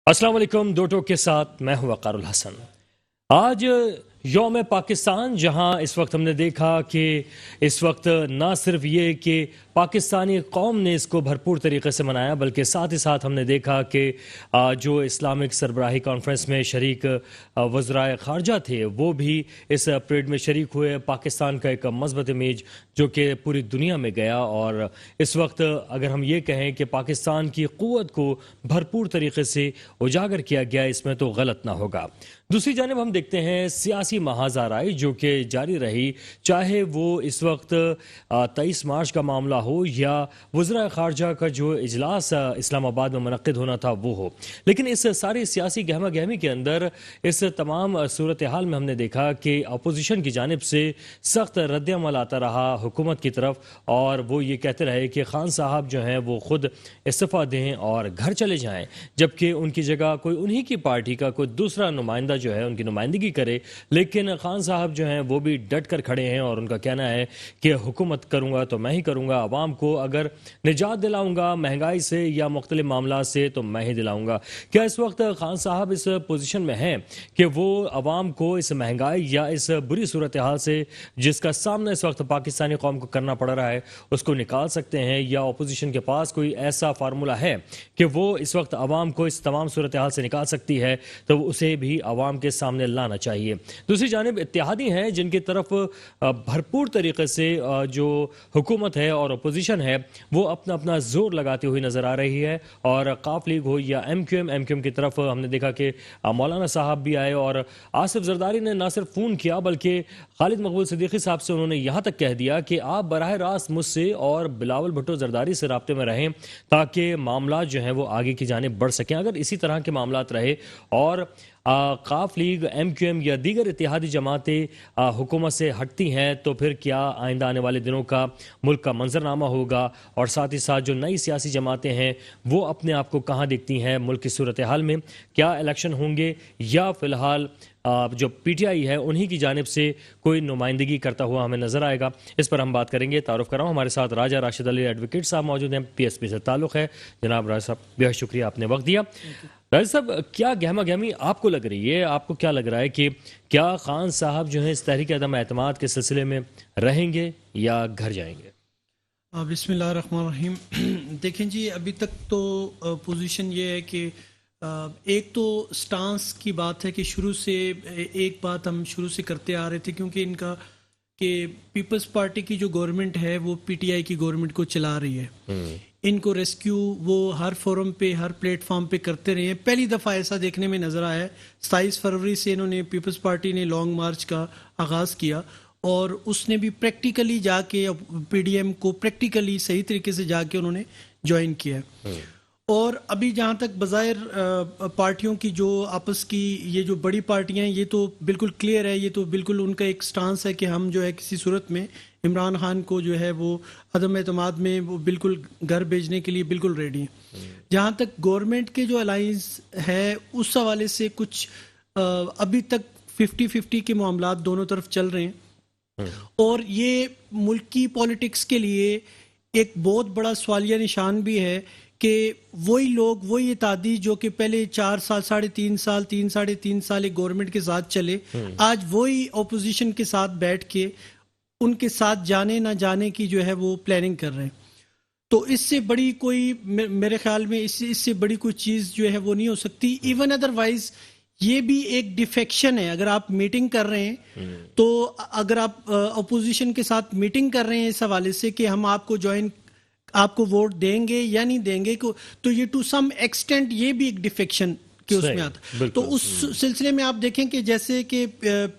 السلام علیکم. دو ٹوک کے ساتھ میں ہوں وقار الحسن. آج یوم پاکستان، جہاں اس وقت ہم نے دیکھا کہ اس وقت نہ صرف یہ کہ پاکستانی قوم نے اس کو بھرپور طریقے سے منایا، بلکہ ساتھ ہی ساتھ ہم نے دیکھا کہ جو اسلامک سربراہی کانفرنس میں شریک وزرائے خارجہ تھے وہ بھی اس پریڈ میں شریک ہوئے. پاکستان کا ایک مثبت امیج جو کہ پوری دنیا میں گیا، اور اس وقت اگر ہم یہ کہیں کہ پاکستان کی قوت کو بھرپور طریقے سے اجاگر کیا گیا، اس میں تو غلط نہ ہوگا. دوسری جانب ہم دیکھتے ہیں سیاسی محاذ آرائی جو کہ جاری رہی، چاہے وہ اس وقت 23 مارچ کا معاملہ ہو یا وزراء خارجہ کا جو اجلاس اسلام آباد میں منعقد ہونا تھا وہ ہو. لیکن اس ساری سیاسی گہما گہمی کے اندر اس تمام صورتحال میں ہم نے دیکھا کہ اپوزیشن کی جانب سے سخت رد عمل آتا رہا حکومت کی طرف، اور وہ یہ کہتے رہے کہ خان صاحب جو ہیں وہ خود استعفیٰ دیں اور گھر چلے جائیں، جبکہ ان کی جگہ کوئی انہی کی پارٹی کا کوئی دوسرا نمائندہ جو ہے ان کی نمائندگی کرے. لیکن خان صاحب جو ہیں وہ بھی ڈٹ کر کھڑے ہیں اور ان کا کہنا ہے کہ حکومت کروں گا تو میں ہی کروں گا، عوام کو اگر نجات دلاؤں گا مہنگائی سے یا مختلف معاملات سے تو میں ہی دلاؤں گا. کیا اس وقت خان صاحب اس پوزیشن میں ہیں کہ وہ عوام کو اس مہنگائی یا اس بری صورتحال سے جس کا سامنا اس وقت پاکستانی قوم کو کرنا پڑ رہا ہے اس کو نکال سکتے ہیں، یا اپوزیشن کے پاس کوئی ایسا فارمولہ ہے کہ وہ اس وقت عوام کو اس تمام صورتحال سے نکال سکتی ہے تو اسے بھی عوام کے سامنے لانا چاہیے؟ دوسری جانب اتحادی ہیں جن کی طرف بھرپور طریقے سے جو حکومت ہے اور اپوزیشن ہے وہ اپنا اپنا زور لگاتے ہوئی نظر آ رہی ہے. اور قاف لیگ ہو یا ایم کیو ایم کی طرف ہم نے دیکھا کہ مولانا صاحب بھی آئے، اور آصف زرداری نے نہ صرف فون کیا بلکہ خالد مقبول صدیقی صاحب سے انہوں نے یہاں تک کہہ دیا کہ آپ براہ راست مجھ سے اور بلاول بھٹو زرداری سے رابطے میں رہیں تاکہ معاملات جو ہیں وہ آگے کی جانب بڑھ سکیں. اگر اسی طرح کے معاملات رہے اور قاف لیگ، ایم کیو ایم یا دیگر اتحادی جماعتیں حکومت سے ہٹتی ہیں تو پھر کیا آئندہ آنے والے دنوں کا ملک کا منظرنامہ ہوگا، اور ساتھ ہی ساتھ جو نئی سیاسی جماعتیں ہیں وہ اپنے آپ کو کہاں دیکھتی ہیں ملک کی صورتحال میں؟ کیا الیکشن ہوں گے یا فی الحال جو پی ٹی آئی ہے انہی کی جانب سے کوئی نمائندگی کرتا ہوا ہمیں نظر آئے گا؟ اس پر ہم بات کریں گے. تعارف کر رہا ہوں، ہمارے ساتھ راجہ راشد علی ایڈوکیٹ صاحب موجود ہیں، پی ایس پی سے تعلق ہے. جناب راجہ صاحب بہت شکریہ آپ نے وقت دیا. راجہ صاحب، کیا گہما گہمی آپ کو لگ رہی ہے، آپ کو کیا لگ رہا ہے کہ کیا خان صاحب جو ہیں اس تحریک عدم اعتماد کے سلسلے میں رہیں گے یا گھر جائیں گے؟ بسم اللہ الرحمن الرحیم. دیکھیں جی، ابھی تک تو پوزیشن یہ ہے کہ ایک تو سٹانس کی بات ہے کہ شروع سے ایک بات ہم شروع سے کرتے آ رہے تھے، کیونکہ ان کا کہ پیپلز پارٹی کی جو گورنمنٹ ہے وہ پی ٹی آئی کی گورنمنٹ کو چلا رہی ہے. ان کو ریسکیو وہ ہر فورم پہ ہر پلیٹ فارم پہ کرتے رہے ہیں. پہلی دفعہ ایسا دیکھنے میں نظر آیا ہے 27 فروری سے انہوں نے پیپلز پارٹی نے لانگ مارچ کا آغاز کیا، اور اس نے بھی پریکٹیکلی جا کے پی ڈی ایم کو پریکٹیکلی صحیح طریقے سے جا کے انہوں نے جوائن کیا ہے. اور ابھی جہاں تک بظاہر پارٹیوں کی جو آپس کی یہ جو بڑی پارٹیاں ہیں یہ تو بالکل کلیئر ہے، یہ تو بالکل ان کا ایک سٹانس ہے کہ ہم جو ہے کسی صورت میں عمران خان کو جو ہے وہ عدم اعتماد میں وہ بالکل گھر بھیجنے کے لیے بالکل ریڈی ہیں. جہاں تک گورنمنٹ کے جو الائنس ہے اس حوالے سے کچھ ابھی تک 50-50 کے معاملات دونوں طرف چل رہے ہیں، اور یہ ملک کی پولیٹکس کے لیے ایک بہت بڑا سوالیہ نشان بھی ہے کہ وہی لوگ وہی اتحادی جو کہ پہلے 4 سال 3.5 سال 3.5 سال ایک گورنمنٹ کے ساتھ چلے، آج وہی اپوزیشن کے ساتھ بیٹھ کے ان کے ساتھ جانے نہ جانے کی جو ہے وہ پلاننگ کر رہے ہیں. تو اس سے بڑی کوئی میرے خیال میں اس سے بڑی کوئی چیز جو ہے وہ نہیں ہو سکتی. ایون ادروائز یہ بھی ایک ڈیفیکشن ہے. اگر آپ میٹنگ کر رہے ہیں تو اگر آپ اپوزیشن کے ساتھ میٹنگ کر رہے ہیں اس حوالے سے کہ ہم آپ کو آپ کو ووٹ دیں گے یا نہیں دیں گے، تو یہ ٹو سم ایکسٹینٹ یہ بھی ایک ڈیفیکشن کہ اس میں آتا. تو اس سلسلے میں آپ دیکھیں کہ جیسے کہ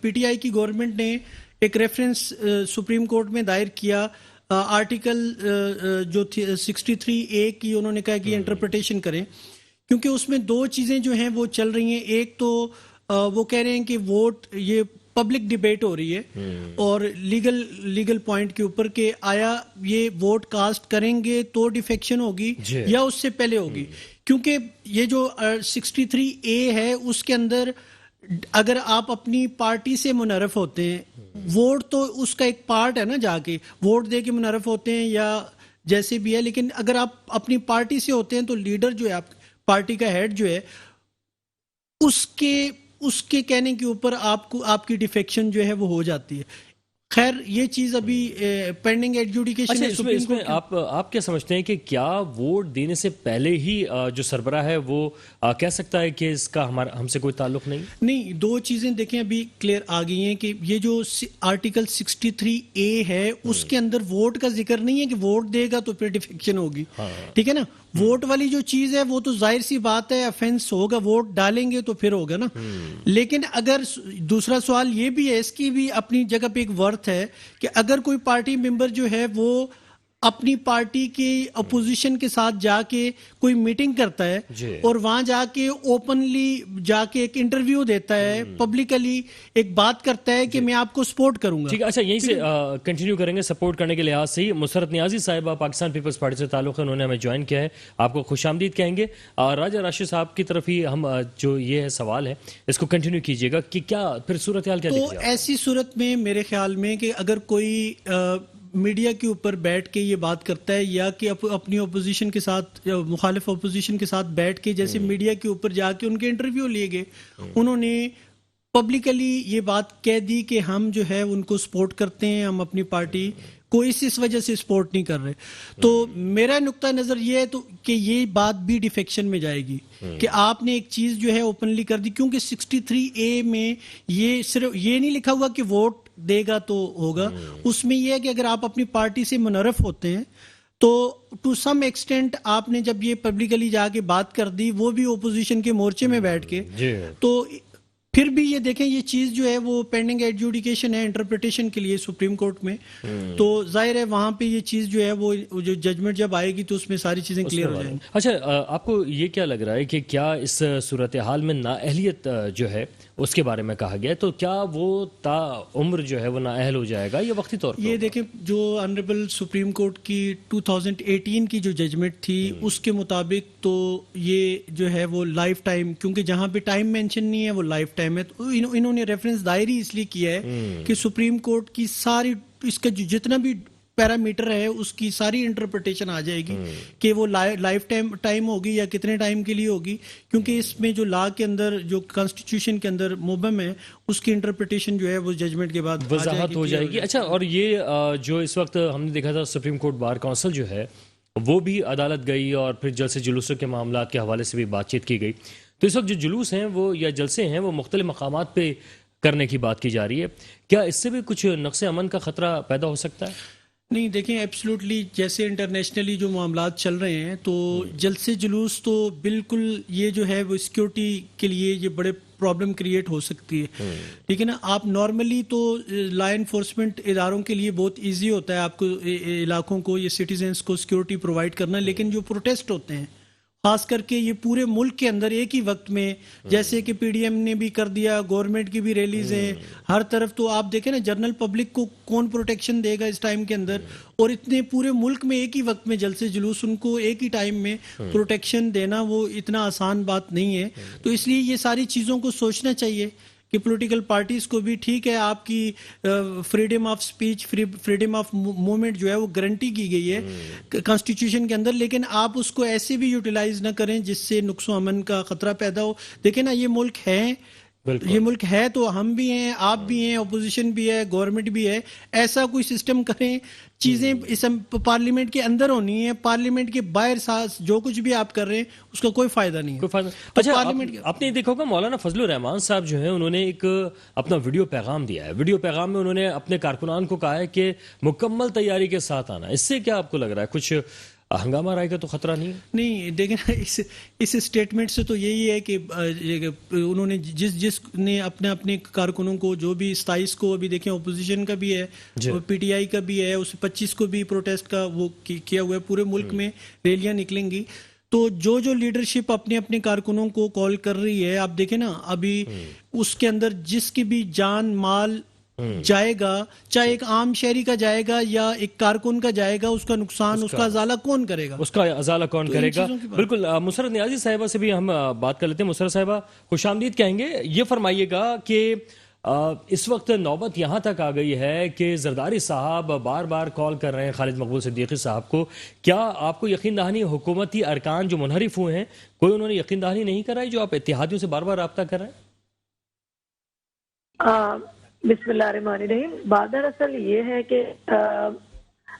پی ٹی آئی کی گورنمنٹ نے ایک ریفرنس سپریم کورٹ میں دائر کیا آرٹیکل جو 63A کی، انہوں نے کہا کہ انٹرپریٹیشن کریں، کیونکہ اس میں دو چیزیں جو ہیں وہ چل رہی ہیں. ایک تو وہ کہہ رہے ہیں کہ ووٹ یہ پبلک ڈیبیٹ ہو رہی ہے اور لیگل پوائنٹ کے اوپر کہ آیا یہ ووٹ کاسٹ کریں گے تو ڈیفیکشن ہوگی یا اس سے پہلے ہوگی. کیونکہ یہ جو 63A ہے اس کے اندر اگر آپ اپنی پارٹی سے منحرف ہوتے ہیں، ووٹ تو اس کا ایک پارٹ ہے نا، جا کے ووٹ دے کے منحرف ہوتے ہیں یا جیسے بھی ہے، لیکن اگر آپ اپنی پارٹی سے ہوتے ہیں تو لیڈر جو ہے آپ پارٹی کا ہیڈ جو ہے اس کے کہنے کے اوپر آپ کی ڈیفیکشن جو ہے وہ ہو جاتی ہے. خیر یہ چیز ابھی پینڈنگ ایڈجوڈیکیشن ہے اس میں آپ کیا سمجھتے ہیں کہ کیا ووٹ دینے سے پہلے ہی جو سربراہ ہے وہ کہہ سکتا ہے کہ اس کا ہم سے کوئی تعلق نہیں؟ دو چیزیں دیکھیں ابھی کلیئر آ گئی ہیں کہ یہ جو آرٹیکل 63A ہے اس کے اندر ووٹ کا ذکر نہیں ہے کہ ووٹ دے گا تو پھر ڈیفیکشن ہوگی. ٹھیک ہے نا, ووٹ والی جو چیز ہے وہ تو ظاہر سی بات ہے افینس ہوگا, ووٹ ڈالیں گے تو پھر ہوگا نا. لیکن اگر دوسرا سوال یہ بھی ہے, اس کی بھی اپنی جگہ پہ ایک ورتھ ہے کہ اگر کوئی پارٹی ممبر جو ہے وہ اپنی پارٹی کی اپوزیشن کے ساتھ جا کے کوئی میٹنگ کرتا ہے اور وہاں جا کے اوپنلی جا کے ایک انٹرویو دیتا ہے, پبلکلی ایک بات کرتا ہے کہ میں آپ کو سپورٹ کروں گا. ٹھیک ہے, اچھا یہیں سے کنٹینیو کریں گے سپورٹ کرنے کے لحاظ سے ہی. مسرت نیازی صاحبہ پاکستان پیپلز پارٹی سے تعلق ہے, انہوں نے ہمیں جوائن کیا ہے, آپ کو خوش آمدید کہیں گے. راجہ راشد صاحب کی طرف ہی ہم جو یہ سوال ہے اس کو کنٹینیو کیجیے گا کہ کیا پھر صورتحال کیا تو ایسی صورت میں میرے خیال میں کہ اگر کوئی میڈیا کے اوپر بیٹھ کے یہ بات کرتا ہے یا کہ اپنی اپوزیشن کے ساتھ مخالف اپوزیشن کے ساتھ بیٹھ کے جیسے میڈیا کے اوپر جا کے ان کے انٹرویو لیے گئے, انہوں نے پبلکلی یہ بات کہہ دی کہ ہم جو ہے ان کو سپورٹ کرتے ہیں, ہم اپنی پارٹی کو اس وجہ سے سپورٹ نہیں کر رہے. تو میرا نقطہ نظر یہ ہے تو کہ یہ بات بھی ڈیفیکشن میں جائے گی کہ آپ نے ایک چیز جو ہے اوپنلی کر دی, کیونکہ 63A میں یہ صرف یہ نہیں لکھا ہوا کہ ووٹ دے گا تو ہوگا. اس میں یہ ہے کہ اگر آپ اپنی پارٹی سے منحرف ہوتے ہیں تو ٹو سم ایکسٹینٹ آپ نے جب یہ پبلکلی جا کے بات کر دی, وہ بھی اپوزیشن کے مورچے میں بیٹھ کے, تو پھر بھی یہ دیکھیں یہ چیز جو ہے وہ پینڈنگ ایڈجوڈیکیشن ہے انٹرپریٹیشن کے لیے سپریم کورٹ میں. تو ظاہر ہے وہاں پہ یہ چیز جو ہے وہ جو ججمنٹ جب آئے گی تو اس میں ساری چیزیں کلیئر ہو جائیں گی. اچھا, آپ کو یہ کیا لگ رہا ہے کہ کیا اس صورتحال میں نااہلیت جو ہے اس کے بارے میں کہا گیا, تو کیا وہ تا عمر جو ہے وہ نااہل ہو جائے گا یا وقتی طور پر؟ یہ دیکھیں جو آنریبل سپریم کورٹ کی 2018 کی جو ججمنٹ تھی اس کے مطابق تو یہ جو ہے وہ لائف ٹائم, کیونکہ جہاں پہ ٹائم مینشن نہیں ہے وہ لائف ٹائم ہے, تو انہوں نے ریفرنس دائر ہی اس لیے کیا ہے کہ سپریم کورٹ کی ساری اس کا جتنا بھی پیرامیٹر ہے اس کی ساری انٹرپریٹیشن آ جائے گی کہ وہ لائف ٹائم ہوگی یا کتنے ٹائم کے لیے ہوگی, کیونکہ اس میں جو لا کے اندر جو کانسٹیٹیوشن کے اندر مبہم ہے اس کی انٹرپریٹیشن جو ہے وہ ججمنٹ کے بعد وضاحت ہو جائے گی. اچھا, اور یہ جو اس وقت ہم نے دیکھا تھا سپریم کورٹ بار کونسل جو ہے وہ بھی عدالت گئی اور پھر جلسے جلوسوں کے معاملات کے حوالے سے بھی بات چیت کی گئی. تو اس وقت جو جلوس ہیں وہ یا جلسے ہیں وہ مختلف مقامات پہ کرنے کی بات کی جا رہی ہے, کیا اس سے بھی کچھ نقص امن کا خطرہ پیدا ہو سکتا ہے؟ نہیں دیکھیں, ایبسلوٹلی جیسے انٹرنیشنلی جو معاملات چل رہے ہیں تو جلسے جلوس تو بالکل یہ جو ہے وہ سیکیورٹی کے لیے یہ بڑے پرابلم کریٹ ہو سکتی ہے. ٹھیک ہے نا, آپ نارملی تو لا انفورسمنٹ اداروں کے لیے بہت ایزی ہوتا ہے آپ کو علاقوں کو, یہ سٹیزنس کو سیکیورٹی پرووائڈ کرنا, لیکن جو پروٹیسٹ ہوتے ہیں خاص کر کے یہ پورے ملک کے اندر ایک ہی وقت میں, جیسے کہ پی ڈی ایم نے بھی کر دیا, گورنمنٹ کی بھی ریلیز ہیں ہر طرف, تو آپ دیکھیں نا جنرل پبلک کو کون پروٹیکشن دے گا اس ٹائم کے اندر, اور اتنے پورے ملک میں ایک ہی وقت میں جلسے جلوس, ان کو ایک ہی ٹائم میں پروٹیکشن دینا وہ اتنا آسان بات نہیں ہے. تو اس لیے یہ ساری چیزوں کو سوچنا چاہیے کہ پولیٹیکل پارٹیز کو بھی, ٹھیک ہے آپ کی freedom of speech, freedom of movement جو ہے وہ گارنٹی کی گئی ہے کانسٹیٹیوشن کے اندر, لیکن آپ اس کو ایسے بھی یوٹیلائز نہ کریں جس سے نقص و امن کا خطرہ پیدا ہو. دیکھیں نا, یہ ملک ہے, یہ ملک ہے تو ہم بھی ہیں, آپ بھی ہیں, اپوزیشن بھی ہے, گورنمنٹ بھی ہے, ایسا کوئی سسٹم کریں, چیزیں اس پارلیمنٹ کے اندر ہونی ہے, پارلیمنٹ کے باہر جو کچھ بھی آپ کر رہے ہیں اس کا کوئی فائدہ نہیں ہے. اچھا, آپ نے دیکھا ہوگا مولانا فضل الرحمان صاحب جو ہیں انہوں نے ایک اپنا ویڈیو پیغام دیا ہے. ویڈیو پیغام میں انہوں نے اپنے کارکنان کو کہا ہے کہ مکمل تیاری کے ساتھ آنا. اس سے کیا آپ کو لگ رہا ہے کچھ ہنگامہ رائے کا تو خطرہ نہیں ہے؟ نہیں دیکھیں نا, اس اسٹیٹمنٹ سے تو یہی ہے کہ انہوں نے جس نے اپنے کارکنوں کو, جو بھی 27 کو, ابھی دیکھیں اپوزیشن کا بھی ہے, پی ٹی آئی کا بھی ہے, اس 25 کو بھی پروٹیسٹ کا وہ کیا ہوا ہے, پورے ملک میں ریلیاں نکلیں گی. تو جو لیڈرشپ اپنے کارکنوں کو کال کر رہی ہے, آپ دیکھیں نا ابھی اس کے اندر جس کی بھی جان مال جائے گا, چاہے ایک عام شہری کا جائے گا یا ایک کارکن کا جائے گا, اس کا نقصان, اس کا ازالہ کون کرے گا, اس کا ازالہ کون کرے گا. بالکل. مسرت نیازی صاحبہ سے بھی ہم بات کر لیتے ہیں. مسرت صاحبہ خوش آمدید کہیں گے. یہ فرمائیے گا کہ اس وقت نوبت یہاں تک آ گئی ہے کہ زرداری صاحب بار بار کال کر رہے ہیں خالد مقبول صدیقی صاحب کو. کیا آپ کو یقین دہانی حکومتی ارکان جو منحرف ہوئے ہیں کوئی انہوں نے یقین دہانی نہیں کرائی جو آپ اتحادیوں سے بار بار رابطہ کر رہے ہیں؟ بسم اللہ الرحمن الرحیم. بات دراصل یہ ہے کہ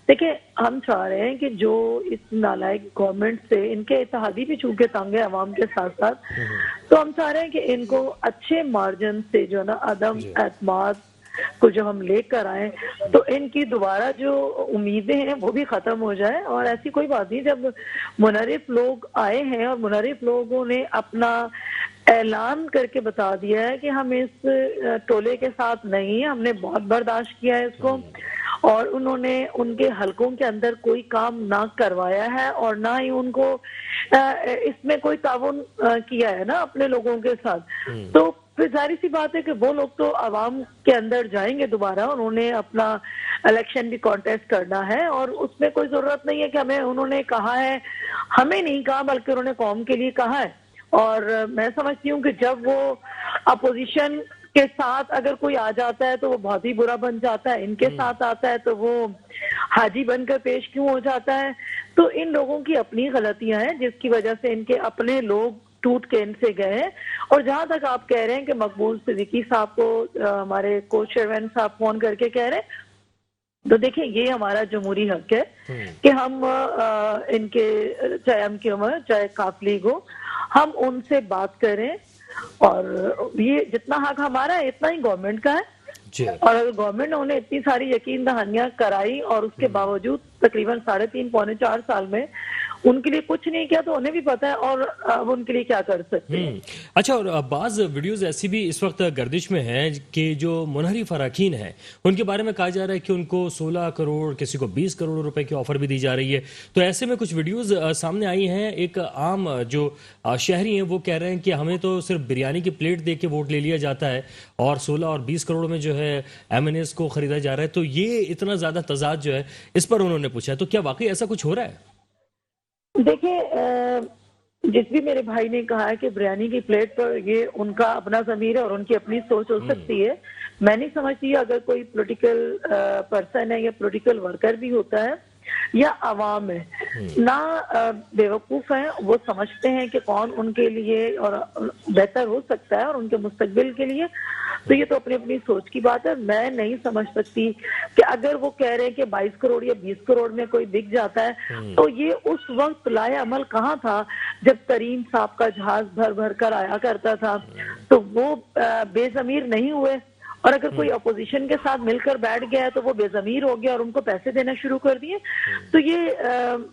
دیکھیں ہم چاہ رہے ہیں کہ جو اس نالائق گورنمنٹ سے ان کے اتحادی بھی چونکہ تنگ ہے عوام کے ساتھ ساتھ، تو ہم چاہ رہے ہیں کہ ان کو اچھے مارجن سے جو نا عدم اعتماد کو جو ہم لے کر آئیں تو ان کی دوبارہ جو امیدیں ہیں وہ بھی ختم ہو جائے. اور ایسی کوئی بات نہیں، جب منحرف لوگ آئے ہیں اور منحرف لوگوں نے اپنا اعلان کر کے بتا دیا ہے کہ ہم اس ٹولے کے ساتھ نہیں ہیں، ہم نے بہت برداشت کیا ہے اس کو، اور انہوں نے ان کے حلقوں کے اندر کوئی کام نہ کروایا ہے اور نہ ہی ان کو اس میں کوئی تعاون کیا ہے نا اپنے لوگوں کے ساتھ، تو پھر ظاہر سی بات ہے کہ وہ لوگ تو عوام کے اندر جائیں گے دوبارہ. انہوں نے اپنا الیکشن بھی کانٹیسٹ کرنا ہے اور اس میں کوئی ضرورت نہیں ہے کہ ہمیں انہوں نے کہا ہے، ہمیں نہیں کہا بلکہ انہوں نے قوم کے لیے کہا ہے. اور میں سمجھتی ہوں کہ جب وہ اپوزیشن کے ساتھ اگر کوئی آ جاتا ہے تو وہ بہت ہی برا بن جاتا ہے، ان کے ساتھ آتا ہے تو وہ حاجی بن کر پیش کیوں ہو جاتا ہے. تو ان لوگوں کی اپنی غلطیاں ہیں جس کی وجہ سے ان کے اپنے لوگ ٹوٹ کے ان سے گئے ہیں. اور جہاں تک آپ کہہ رہے ہیں کہ مقبول صدیقی صاحب کو ہمارے کو چیئرمین صاحب فون کر کے کہہ رہے ہیں، تو دیکھیں یہ ہمارا جمہوری حق ہے کہ ہم ان کے چاہے ہم کی عمر چاہے کاف لیگ ہو، ہم ان سے بات کریں. اور یہ جتنا حق ہمارا ہے اتنا ہی گورنمنٹ کا ہے. اور اگر گورنمنٹ نے انہیں اتنی ساری یقین دہانیاں کرائی اور اس کے باوجود تقریباً 3.5 پونے 4 سال میں ان کے لیے کچھ نہیں کیا تو انہیں بھی پتا ہے اور اب ان کے لیے کیا کر سکتے ہیں. اچھا، اور بعض ویڈیوز ایسی بھی اس وقت گردش میں ہیں کہ جو منحرف اراکین ہیں ان کے بارے میں کہا جا رہا ہے کہ ان کو 16 کروڑ کسی کو 20 کروڑ روپے کی آفر بھی دی جا رہی ہے. تو ایسے میں کچھ ویڈیوز سامنے آئی ہیں. ایک عام جو شہری ہیں وہ کہہ رہے ہیں کہ ہمیں تو صرف بریانی کی پلیٹ دے کے ووٹ لے لیا جاتا ہے اور 16 اور 20 کروڑ میں جو ہے ایم این ایز کو خریدا جا رہا ہے. تو یہ اتنا زیادہ تضاد جو ہے اس پر انہوں نے پوچھا ہے. تو کیا واقعی ایسا کچھ ہو رہا ہے؟ دیکھیں جس بھی میرے بھائی نے کہا ہے کہ بریانی کی پلیٹ پر یہ ان کا اپنا ضمیر ہے اور ان کی اپنی سوچ ہو سکتی ہے. میں نہیں سمجھتی اگر کوئی پولیٹیکل پرسن ہے یا پولیٹیکل ورکر بھی ہوتا ہے یا عوام ہے نہ بیوقوف ہیں، وہ سمجھتے ہیں کہ کون ان کے لیے اور بہتر ہو سکتا ہے اور ان کے مستقبل کے لیے. تو یہ تو اپنی اپنی سوچ کی بات ہے. میں نہیں سمجھ سکتی کہ اگر وہ کہہ رہے ہیں کہ 22 کروڑ یا 20 کروڑ میں کوئی بک جاتا ہے تو یہ اس وقت لائے عمل کہاں تھا جب کریم صاحب کا جہاز بھر بھر کر آیا کرتا تھا. تو وہ بے ضمیر نہیں ہوئے. اور اگر کوئی اپوزیشن کے ساتھ مل کر بیٹھ گیا ہے تو وہ بے ضمیر ہو گیا اور ان کو پیسے دینا شروع کر دیے. تو یہ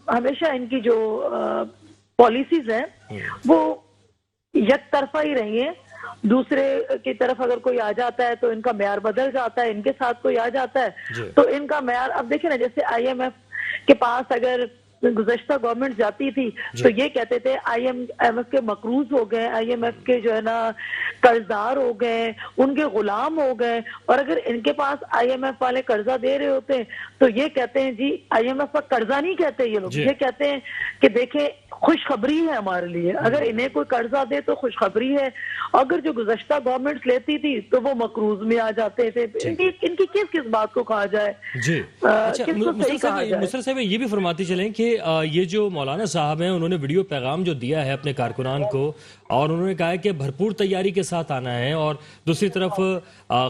ہمیشہ ان کی جو پالیسیز ہیں وہ یک طرفہ ہی رہی ہیں. دوسرے کی طرف اگر کوئی آ جاتا ہے تو ان کا معیار بدل جاتا ہے، ان کے ساتھ کوئی آ جاتا ہے تو ان کا معیار. اب دیکھیں نا جیسے آئی ایم ایف کے پاس اگر گزشتہ گورنمنٹ جاتی تھی تو یہ کہتے تھے آئی ایم ایف کے مقروض ہو گئے، آئی ایم ایف کے جو ہے نا قرضدار ہو گئے، ان کے غلام ہو گئے. اور اگر ان کے پاس آئی ایم ایف والے قرضہ دے رہے ہوتے ہیں تو یہ کہتے ہیں جی آئی ایم ایف کا قرضہ نہیں کہتے یہ لوگ، یہ کہتے ہیں کہ دیکھیں خوشخبری ہے ہمارے لیے، اگر انہیں کوئی قرضہ دے تو خوشخبری ہے. اگر جو گزشتہ گورنمنٹ لیتی تھی تو وہ مقروض میں آ جاتے تھے. ان کی کس بات کو کہا جائے؟ جی اچھا، مسر صاحب یہ بھی فرماتے چلیں کہ یہ جو مولانا صاحب ہیں انہوں نے ویڈیو پیغام جو دیا ہے اپنے کارکنان کو اور انہوں نے کہا ہے کہ بھرپور تیاری کے ساتھ آنا ہے، اور دوسری طرف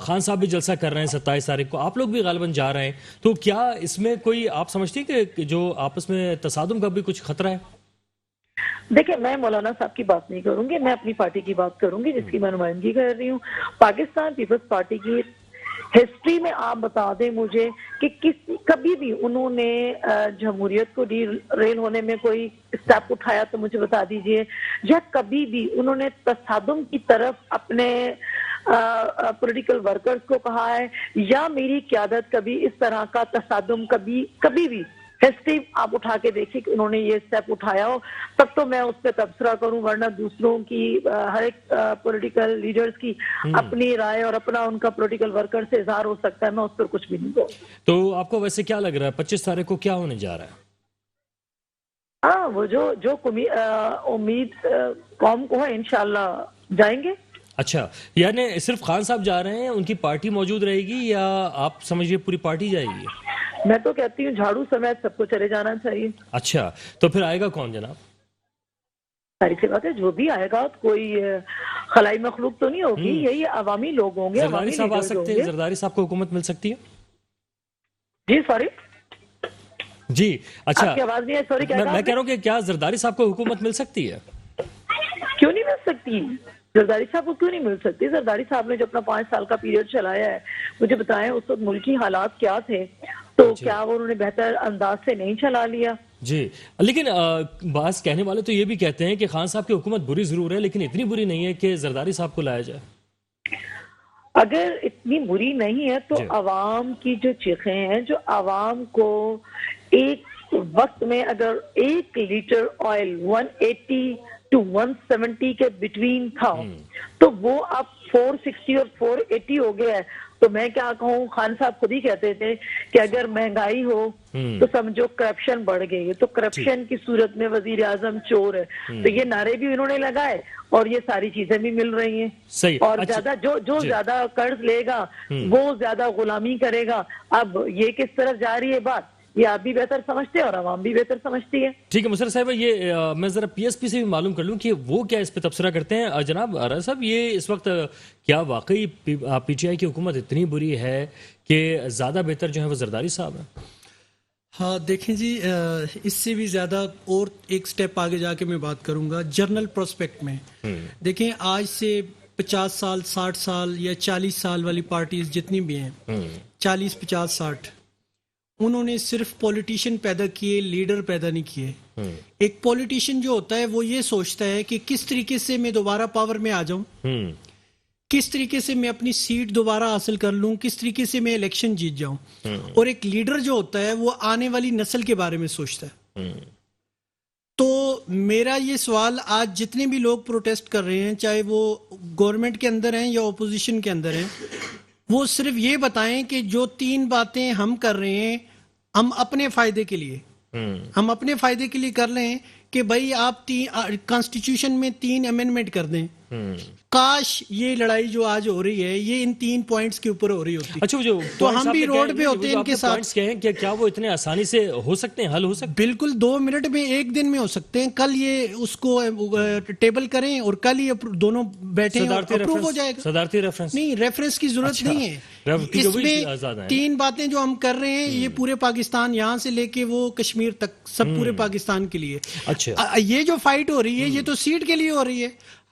خان صاحب بھی جلسہ کر رہے ہیں 27 تاریخ کو، آپ لوگ بھی غالباً جا رہے ہیں. تو کیا اس میں کوئی آپ سمجھتی ہیں کہ جو آپس میں تصادم کا بھی کچھ خطرہ ہے؟ دیکھیں میں مولانا صاحب کی بات نہیں کروں گی، میں اپنی پارٹی کی بات کروں گی جس کی میں نمائندگی کر رہی ہوں. پاکستان پیپلز پارٹی کی ہسٹری میں آپ بتا دیں مجھے کہ کبھی بھی انہوں نے جمہوریت کو ڈی ریل ہونے میں کوئی اسٹیپ اٹھایا تو مجھے بتا دیجئے، یا کبھی بھی انہوں نے تصادم کی طرف اپنے پولیٹیکل ورکرز کو کہا ہے، یا میری قیادت کبھی اس طرح کا تصادم کبھی بھی ہسٹری آپ اٹھا کے دیکھیں کہ انہوں نے یہ سٹیپ اٹھایا ہو تب تو میں اس پہ تبصرہ کروں، ورنہ دوسروں کی ہر ایک پولیٹیکل لیڈرز کی اپنی رائے اور اپنا ان کا پولیٹیکل ورکر سے اظہار ہو سکتا ہے، میں اس پر کچھ بھی نہیں بول. تو آپ کو ویسے کیا لگ رہا ہے 25 تاریخ کو کیا ہونے جا رہا ہے؟ وہ جو امید قوم کو ہے انشاءاللہ جائیں گے. اچھا، یعنی صرف خان صاحب جا رہے ہیں، ان کی پارٹی موجود رہے گی یا آپ سمجھیے پوری پارٹی جائے گی؟ میں تو کہتی ہوں جھاڑو سمیت سب کو چلے جانا چاہیے. اچھا، تو پھر آئے گا کون جناب؟ ساری سی بات ہے، جو بھی آئے گا کوئی خلائی مخلوق تو نہیں ہوگی، یہی عوامی لوگ ہوں گے، زرداری عوامی صاحب آ لیڈرز ہوں سکتے ہیں؟ گے. زرداری صاحب کو حکومت مل سکتی ہے؟ جی سوری، جی اچھا، آپ کی آواز نہیں ہے، سوری کیا کہا میں آپ کہہ نے؟ رہا ہوں کہ کیا زرداری صاحب کو حکومت مل سکتی ہے؟ کیوں نہیں مل سکتی؟ زرداری صاحب کو کیوں نہیں مل سکتی؟ زرداری صاحب نے جو اپنا 5 سال کا پیریڈ چلایا ہے، مجھے بتائیں اس وقت ملکی حالات کیا تھے، تو جی کیا وہ انہوں نے بہتر انداز سے نہیں چلا لیا؟ جی، لیکن بعض کہنے والے تو یہ بھی کہتے ہیں کہ خان صاحب کی حکومت بری ضرور ہے لیکن اتنی بری نہیں ہے کہ زرداری صاحب کو لایا جائے. اگر اتنی بری نہیں ہے تو جی عوام کی جو چیخیں ہیں، جو عوام کو ایک وقت میں اگر 1 لیٹر آئل 180 to 170 کے بٹوین تھا تو وہ اب 460 اور 480 ہو گیا ہے. تو میں کیا کہوں، خان صاحب خود ہی کہتے تھے کہ اگر مہنگائی ہو تو سمجھو کرپشن بڑھ گئی ہے، تو کرپشن کی صورت میں وزیر اعظم چور ہے. تو یہ نعرے بھی انہوں نے لگائے اور یہ ساری چیزیں بھی مل رہی ہیں. صحیح. اور اچھا زیادہ جو جی زیادہ قرض لے گا وہ زیادہ غلامی کرے گا. اب یہ کس طرف جا رہی ہے بات، یہ آپ بھی بہتر سمجھتے ہیں اور عوام بھی بہتر سمجھتی ہے. ٹھیک ہے مشرف صاحب، یہ میں ذرا پی ایس پی سے بھی معلوم کر لوں کہ وہ کیا اس پہ تبصرہ کرتے ہیں. جناب راجہ صاحب، یہ اس وقت کیا واقعی پی ٹی آئی کی حکومت اتنی بری ہے کہ زیادہ بہتر جو ہے وہ زرداری صاحب ہیں؟ ہاں دیکھیں جی، اس سے بھی زیادہ اور ایک سٹیپ آگے جا کے میں بات کروں گا جرنل پروسپیکٹ میں. دیکھیں آج سے 50 سال 60 سال یا 40 سال والی پارٹیز جتنی بھی ہیں، 40 50 60، انہوں نے صرف پولیٹیشین پیدا کیے، لیڈر پیدا نہیں کیے. ایک پولیٹیشین جو ہوتا ہے وہ یہ سوچتا ہے کہ کس طریقے سے میں دوبارہ پاور میں آ جاؤں، کس طریقے سے میں اپنی سیٹ دوبارہ حاصل کر لوں، کس طریقے سے میں الیکشن جیت جاؤں. اور ایک لیڈر جو ہوتا ہے وہ آنے والی نسل کے بارے میں سوچتا ہے. تو میرا یہ سوال آج جتنے بھی لوگ پروٹیسٹ کر رہے ہیں، چاہے وہ گورنمنٹ کے اندر ہیں یا اپوزیشن کے اندر ہیں، وہ صرف یہ بتائیں کہ جو 3 باتیں ہم کر رہے ہیں ہم اپنے فائدے کے لیے، ہم اپنے فائدے کے لیے کر رہے ہیں کہ بھائی آپ کانسٹیٹیوشن میں 3 امینڈمنٹ کر دیں. کاش یہ لڑائی جو آج ہو رہی ہے یہ ان 3 پوائنٹس کے اوپر ہو رہی ہوتی. اچھا، وہ جو تو ہم بھی روڈ پہ ہوتے ہیں ان کے ساتھ. پوائنٹس کہے ہیں کہ کیا وہ اتنے آسانی سے ہو سکتے ہیں، حل ہو سکتے ہیں؟ بالکل 2 منٹ میں، 1 دن میں ہو سکتے ہیں. کل یہ اس کو ٹیبل کریں اور کل یہ دونوں بیٹھیں اور اپروو ہو جائے گا. صدارتی ریفرنس نہیں، ریفرنس کی ضرورت نہیں ہے. اس میں 3 باتیں جو ہم کر رہے ہیں یہ پورے پاکستان، یہاں سے لے کے وہ کشمیر تک، سب پورے پاکستان کے لیے. اچھا، یہ جو فائٹ ہو رہی ہے یہ تو سیٹ کے لیے ہو رہی ہے.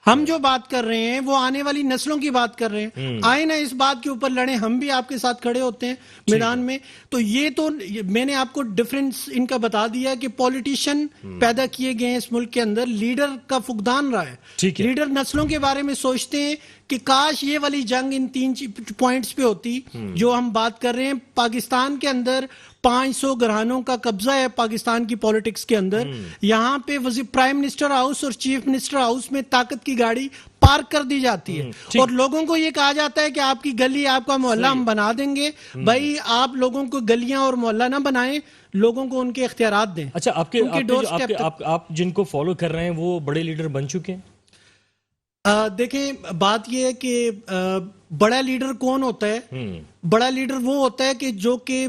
ہم جو بات کر رہے ہیں وہ آنے والی نسلوں کی بات کر رہے ہیں. آئے نا اس بات کے اوپر لڑیں، ہم بھی آپ کے ساتھ کھڑے ہوتے ہیں میدان میں. تو یہ تو میں نے آپ کو ڈفرینس ان کا بتا دیا کہ پولیٹیشین پیدا کیے گئے ہیں اس ملک کے اندر، لیڈر کا فقدان رہا ہے. لیڈر نسلوں کے بارے میں سوچتے ہیں کہ کاش یہ والی جنگ ان 3 پوائنٹس پہ ہوتی جو ہم بات کر رہے ہیں. پاکستان کے اندر 500 گھرانوں کا قبضہ ہے پاکستان کی پولیٹکس کے اندر. یہاں پہ پرائم منسٹر ہاؤس اور چیف منسٹر ہاؤس میں طاقت کی گاڑی پارک کر دی جاتی ہے اور لوگوں کو یہ کہا جاتا ہے کہ آپ کی گلی، آپ کا محلہ ہم بنا دیں گے. بھائی آپ لوگوں کو گلیاں اور محلہ نہ بنائیں، لوگوں کو ان کے اختیارات دیں. اچھا، آپ جن کو فالو کر رہے ہیں وہ بڑے لیڈر بن چکے ہیں؟ دیکھیں بات یہ ہے کہ بڑا لیڈر کون ہوتا ہے؟ بڑا لیڈر وہ ہوتا ہے کہ جو کہ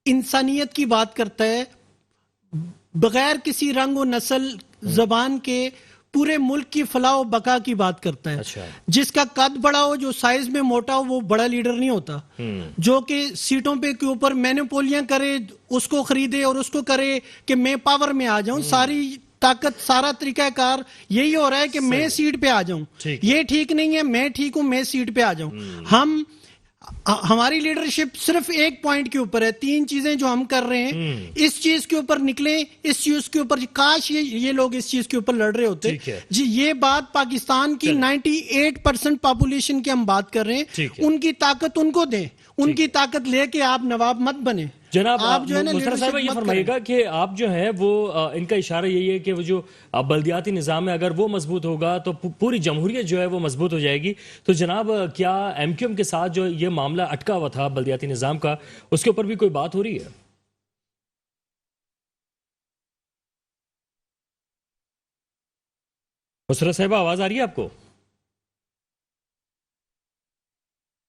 انسانیت کی بات کرتا ہے، بغیر کسی رنگ و نسل زبان کے پورے ملک کی فلاح و بقا کی بات کرتا ہے. جس کا قد بڑا ہو، جو سائز میں موٹا ہو، وہ بڑا لیڈر نہیں ہوتا. جو کہ سیٹوں پہ کے اوپر مینوپولیاں کرے، اس کو خریدے اور اس کو کرے کہ میں پاور میں آ جاؤں. ساری طاقت، سارا طریقہ کار یہی ہو رہا ہے کہ میں سیٹ پہ آ جاؤں. یہ ٹھیک نہیں ہے، میں ٹھیک ہوں، میں سیٹ پہ آ جاؤں. ہماری لیڈرشپ صرف ایک پوائنٹ کے اوپر ہے. 3 چیزیں جو ہم کر رہے ہیں اس چیز کے اوپر نکلیں، اس چیز کے اوپر. کاش یہ لوگ اس چیز کے اوپر لڑ رہے ہوتے جی. یہ بات پاکستان کی 98% پاپولیشن کی ہم بات کر رہے ہیں. ان کی طاقت ان کو دیں، ان کی طاقت لے کے آپ نواب مت بنے. جناب آپ جو ہے نا مشرف صاحب یہ فرمائیے گا کہ آپ جو ہیں وہ ان کا اشارہ یہی ہے کہ وہ جو بلدیاتی نظام ہے اگر وہ مضبوط ہوگا تو پوری جمہوریت جو ہے وہ مضبوط ہو جائے گی. تو جناب کیا ایم کیو ایم کے ساتھ جو یہ معاملہ اٹکا ہوا تھا بلدیاتی نظام کا، اس کے اوپر بھی کوئی بات ہو رہی ہے؟ مشرف صاحب آواز آ رہی ہے آپ کو؟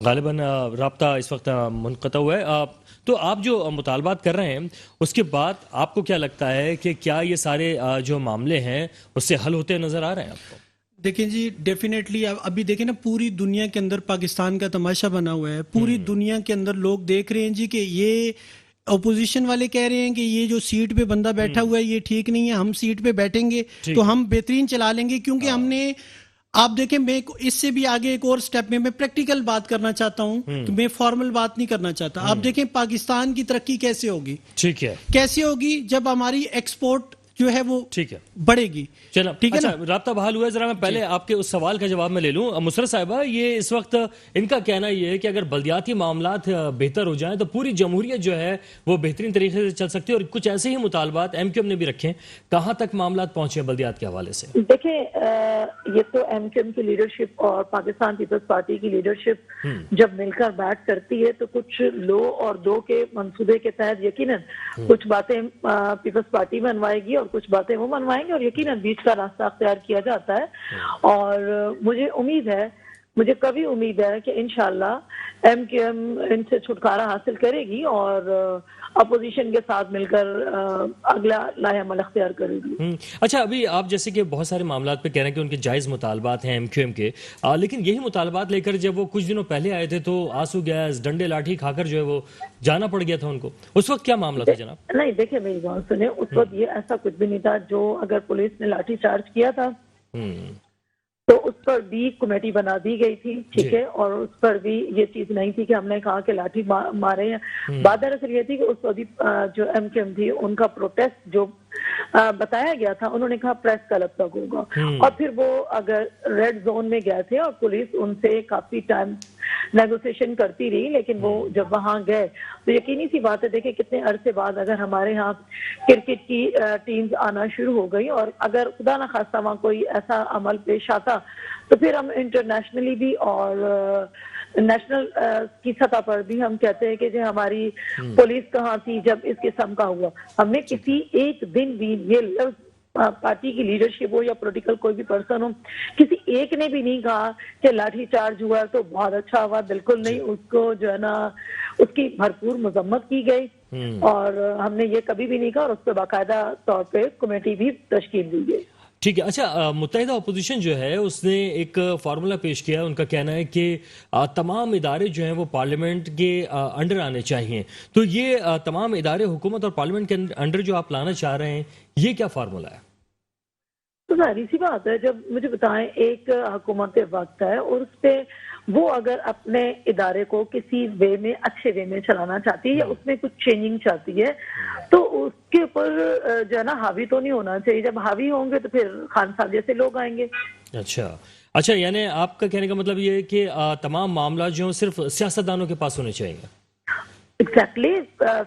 غالباً رابطہ اس وقت منقطع ہوا ہے. تو آپ جو مطالبات کر رہے ہیں اس کے بعد آپ کو کیا لگتا ہے کہ کیا یہ سارے جو معاملے ہیں اس سے حل ہوتے نظر آ رہے ہیں آپ کو؟ دیکھیں جی ڈیفینیٹلی ابھی دیکھیں نا پوری دنیا کے اندر پاکستان کا تماشا بنا ہوا ہے. پوری دنیا کے اندر لوگ دیکھ رہے ہیں جی کہ یہ اپوزیشن والے کہہ رہے ہیں کہ یہ جو سیٹ پہ بندہ بیٹھا ہوا ہے یہ ٹھیک نہیں ہے, ہم سیٹ پہ بیٹھیں گے تو ہم بہترین چلا لیں گے, کیونکہ ہم نے آپ دیکھیں میں اس سے بھی آگے ایک اور سٹیپ میں پریکٹیکل بات کرنا چاہتا ہوں کہ میں فارمل بات نہیں کرنا چاہتا. آپ دیکھیں پاکستان کی ترقی کیسے ہوگی, ٹھیک ہے, کیسے ہوگی جب ہماری ایکسپورٹ جو ہے وہ ٹھیک ہے بڑھے گی. چلو ٹھیک ہے اچھا, نا, رابطہ بحال ہوا ہے. ذرا میں پہلے آپ کے اس سوال کا جواب میں لے لوں. مسرت صاحبہ, یہ اس وقت ان کا کہنا یہ ہے کہ اگر بلدیاتی معاملات بہتر ہو جائیں تو پوری جمہوریت جو ہے وہ بہترین طریقے سے چل سکتی ہے, اور کچھ ایسے ہی مطالبات ایم کیو ایم نے بھی رکھے. کہاں تک معاملات پہنچے بلدیات کے حوالے سے؟ دیکھیں یہ تو ایم کیو ایم کی لیڈرشپ اور پاکستان پیپلز پارٹی کی لیڈرشپ جب مل کر بات کرتی ہے تو کچھ لو اور دو کے منصوبے کے تحت یقیناً کچھ باتیں پیپلز پارٹی منوائے گی اور کچھ باتیں وہ منوائیں گے, اور یقیناً بیچ کا راستہ اختیار کیا جاتا ہے. اور مجھے امید ہے, مجھے کبھی امید ہے کہ انشاءاللہ ایم کیو ایم ان سے چھٹکارا حاصل کرے گی اور اپوزیشن کے ساتھ مل کر اگلا لاہ عمل اختیار کرے گی. اچھا, ابھی آپ جیسے کہ بہت سارے معاملات پہ کہہ رہے ہیں کہ ان کے جائز مطالبات ہیں ایم کیو ایم کے, لیکن یہی مطالبات لے کر جب وہ کچھ دنوں پہلے آئے تھے تو آنسو گیس ڈنڈے لاٹھی کھا کر جو ہے وہ جانا پڑ گیا تھا ان کو. اس وقت کیا معاملہ تھا جناب؟ نہیں دیکھیں میری بات سنیں, اس وقت یہ ایسا کچھ بھی نہیں تھا. جو اگر پولیس نے لاٹھی چارج کیا تھا تو اس پر بھی کمیٹی بنا دی گئی تھی, ٹھیک ہے, اور اس پر بھی یہ چیز نہیں تھی کہ ہم نے کہا کہ لاٹھی مارے ہیں. بات دراصل یہ تھی کہ اس وقت جو ایم کیو ایم تھی ان کا پروٹیسٹ جو بتایا گیا تھا, انہوں نے کہا پریس کلب تک ہوگا, اور پھر وہ اگر ریڈ زون میں گئے تھے اور پولیس ان سے کافی ٹائم نیگوسیشن کرتی رہی, لیکن وہ جب وہاں گئے تو یقینی سی بات ہے, دیکھیں کتنے عرصے بعد اگر ہمارے ہاں کرکٹ کی ٹیمز آنا شروع ہو گئی, اور اگر خدا نہ خواستہ وہاں کوئی ایسا عمل پیش آتا تو پھر ہم انٹرنیشنلی بھی اور نیشنل کی سطح پر بھی ہم کہتے ہیں کہ جو ہماری پولیس کہاں تھی جب اس قسم کا ہوا. ہم نے کسی ایک دن بھی یہ لفظ پارٹی کی لیڈرشپ ہو یا پولیٹیکل کوئی بھی پرسن ہو, کسی ایک نے بھی نہیں کہا کہ لاٹھی چارج ہوا تو بہت اچھا ہوا. بالکل نہیں, اس کو جو ہے نا اس کی بھرپور مذمت کی گئی, اور ہم نے یہ کبھی بھی نہیں کہا, اور اس پہ باقاعدہ طور پہ کمیٹی بھی تشکیل دی گئی. ٹھیک ہے. اچھا, متحدہ اپوزیشن جو ہے اس نے ایک فارمولا پیش کیا. ان کا کہنا ہے کہ تمام ادارے جو ہیں وہ پارلیمنٹ کے انڈر آنے چاہیے. تو یہ تمام ادارے حکومت اور پارلیمنٹ کے انڈر جو آپ لانا چاہ رہے ہیں, یہ کیا فارمولا ہے؟ تو ظاہری سی بات ہے, جب مجھے بتائیں ایک حکومت وقت ہے اور اس پہ وہ اگر اپنے ادارے کو کسی وے میں اچھے وے میں چلانا چاہتی ہے یا اس میں کچھ چینجنگ چاہتی ہے تو اس کے اوپر جو ہے نا حاوی تو نہیں ہونا چاہیے. جب حاوی ہوں گے تو پھر خان صاحب جیسے لوگ آئیں گے. اچھا, یعنی آپ کا کہنے کا مطلب یہ ہے کہ تمام معاملات جو صرف سیاستدانوں کے پاس ہونے چاہیے. ایگزیکٹلی,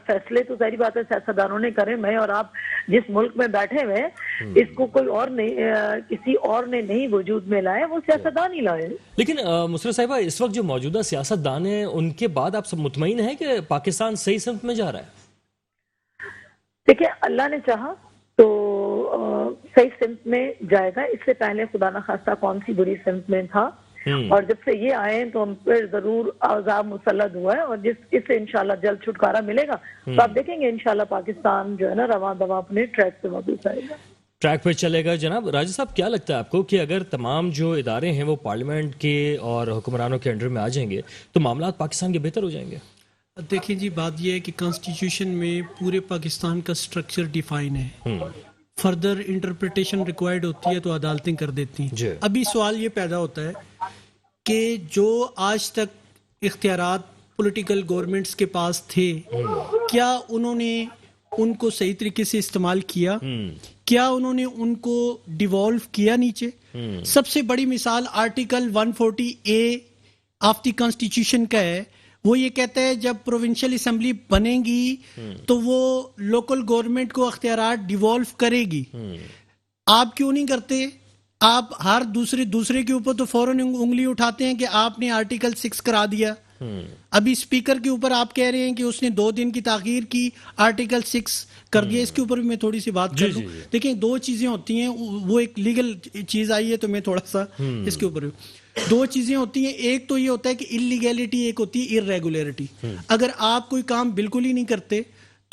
فیصلے تو ظاہری بات ہے سیاستدانوں نے کرے. میں اور آپ جس ملک میں بیٹھے ہوئے اس کو کوئی اور نہیں, کسی اور نے نہیں وجود میں لائے, وہ سیاستدان ہی لائے. لیکن مسرت صاحبہ, اس وقت جو موجودہ سیاستدان ہیں ان کے بعد آپ سب مطمئن ہیں کہ پاکستان صحیح سمت میں جا رہا ہے؟ دیکھیں, اللہ نے چاہا تو صحیح سمت میں جائے گا. اس سے پہلے خدا نہ خواستہ کون سی بری سمت میں تھا, اور جب سے یہ آئے تو ہم پر ضرور عذاب مسلط ہوا ہے, اور اس سے انشاءاللہ جلد چھٹکارا ملے گا تو آپ دیکھیں گے انشاءاللہ پاکستان جو ہے نا رواں دواں اپنے ٹریک پہ واپس آئے گا, ٹریک پہ چلے گا. جناب راجہ صاحب, کیا لگتا ہے آپ کو کہ اگر تمام جو ادارے ہیں وہ پارلیمنٹ کے اور حکمرانوں کے انڈر میں آ جائیں گے تو معاملات پاکستان کے بہتر ہو جائیں گے؟ دیکھیں جی, بات یہ ہے کہ کانسٹیٹیوشن میں پورے پاکستان کا سٹرکچر ڈیفائن ہے. فردر انٹرپریٹیشن ریکوائرڈ ہوتی ہے تو عدالتیں کر دیتی ہیں. ابھی سوال یہ پیدا ہوتا ہے کہ جو آج تک اختیارات پولیٹیکل گورنمنٹس کے پاس تھے, کیا انہوں نے ان کو صحیح طریقے سے استعمال کیا؟ کیا انہوں نے ان کو ڈیوالو کیا نیچے؟ سب سے بڑی مثال article 140A of the constitution کا ہے. وہ یہ کہتا ہے جب پروونشل اسمبلی بنے گی تو وہ لوکل گورنمنٹ کو اختیارات ڈیوالو کرے گی. آپ کیوں نہیں کرتے؟ آپ ہر دوسرے کے اوپر تو فوراً انگلی اٹھاتے ہیں کہ آپ نے آرٹیکل 6 کرا دیا. ابھی اسپیکر کے اوپر آپ کہہ رہے ہیں کہ اس نے 2 دن کی تاخیر کی, آرٹیکل 6 کر دیا. اس کے اوپر بھی میں تھوڑی سی بات کر دوں. دیکھیں, 2 چیزیں ہوتی ہیں, وہ ایک لیگل چیز آئی ہے تو میں تھوڑا سا اس کے اوپر دو چیزیں ہوتی ہیں. ایک تو یہ ہوتا ہے کہ اللیگیلٹی، ایک ہوتی ہے ارریگولیرٹی. اگر آپ کوئی کام بالکل ہی نہیں کرتے